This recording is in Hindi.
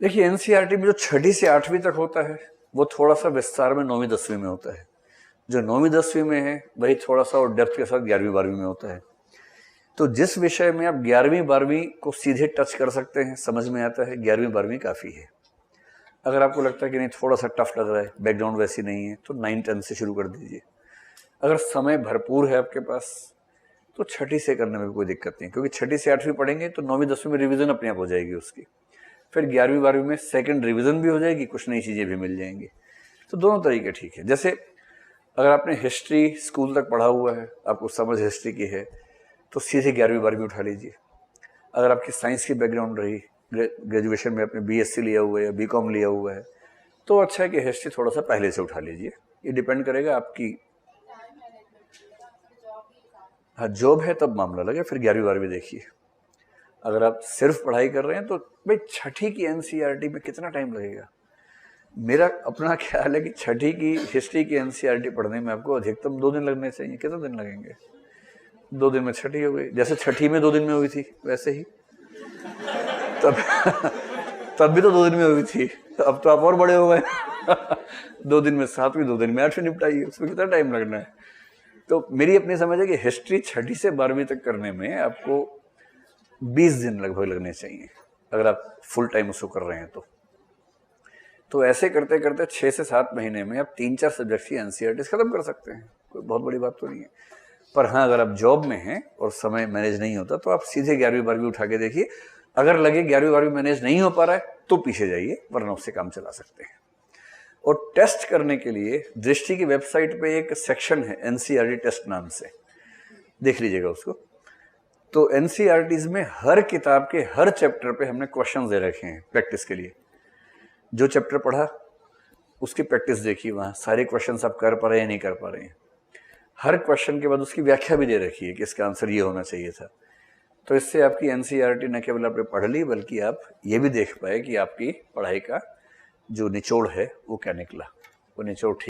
देखिए एनसीईआरटी में जो 6ठी से 8वीं तक होता है वो थोड़ा सा विस्तार में 9वीं 10वीं में होता है। जो 9वीं 10वीं में है वही थोड़ा सा और डेप्थ के साथ 11वीं 12वीं में होता है। तो जिस विषय में आप 11वीं 12वीं को सीधे टच कर सकते हैं, समझ में आता है, 11वीं 12वीं काफ़ी है। अगर आपको लगता है कि नहीं थोड़ा सा टफ लग रहा है, बैकग्राउंड वैसी नहीं है, तो 9 10 से शुरू कर दीजिए। अगर समय भरपूर है आपके पास तो 6ठी से करने में भी कोई दिक्कत नहीं, क्योंकि 6ठी से 8वीं पढ़ेंगे तो 9वीं 10वीं में रिवीजन अपने आप हो जाएगी उसकी। फिर 11वीं 12वीं में सेकंड रिवीजन भी हो जाएगी, कुछ नई चीज़ें भी मिल जाएंगी। तो दोनों तरीके ठीक है। जैसे अगर आपने हिस्ट्री स्कूल तक पढ़ा हुआ है, आपको समझ हिस्ट्री की है, तो सीधे 11वीं 12वीं उठा लीजिए। अगर आपकी साइंस की बैकग्राउंड रही, ग्रेजुएशन में आपने बीएससी लिया हुआ है या बीकॉम लिया हुआ है, तो अच्छा है कि हिस्ट्री थोड़ा सा पहले से उठा लीजिए। ये डिपेंड करेगा आपकी, हाँ जॉब है तब मामला लगे, फिर 11वीं 12वीं देखिए। अगर आप सिर्फ पढ़ाई कर रहे हैं तो भाई 6ठी की एनसीईआरटी में कितना टाइम लगेगा। मेरा अपना ख्याल है कि 6ठी की हिस्ट्री की एनसीईआरटी पढ़ने में आपको अधिकतम 2 दिन लगने चाहिए। कितने दिन लगेंगे? 2 दिन में 6ठी हो गई। जैसे 6ठी में 2 दिन में हुई थी वैसे ही तब तब भी तो 2 दिन में हुई थी, अब तो आप और बड़े हो गए 2 दिन में 7वीं, 2 दिन में 8वीं निपटाइए, उसमें कितना टाइम लगना है। तो मेरी अपनी समझ है कि हिस्ट्री 6ठी से 12वीं तक करने में आपको 20 दिन लगभग लगने चाहिए, अगर आप फुल टाइम उसको कर रहे हैं तो ऐसे करते करते 6 से 7 महीने में आप 3-4 सब्जेक्ट की एनसीईआरटी खत्म कर सकते हैं। कोई बहुत बड़ी बात तो नहीं है। पर हाँ, अगर आप जॉब में हैं और समय मैनेज नहीं होता तो आप सीधे 11वीं 12वीं उठा के देखिए। अगर लगे 11वीं 12वीं मैनेज नहीं हो पा रहा है तो पीछे जाइए, वरना उससे काम चला सकते हैं। और टेस्ट करने के लिए दृष्टि की वेबसाइट पे एक सेक्शन है एनसीईआरटी टेस्ट नाम से, देख लीजिएगा उसको। तो एनसीईआरटीज में हर किताब के हर चैप्टर पे हमने क्वेश्चन दे रखे हैं प्रैक्टिस के लिए। जो चैप्टर पढ़ा उसकी प्रैक्टिस देखिए, वहाँ सारे क्वेश्चंस आप कर पा रहे हैं नहीं कर पा रहे हैं। हर क्वेश्चन के बाद उसकी व्याख्या भी दे रखी है कि इसका आंसर ये होना चाहिए था। तो इससे आपकी एनसीईआरटी न केवल आपने पढ़ ली, बल्कि आप ये भी देख पाए कि आपकी पढ़ाई का जो निचोड़ है वो क्या निकला, वो निचोड़ ठीक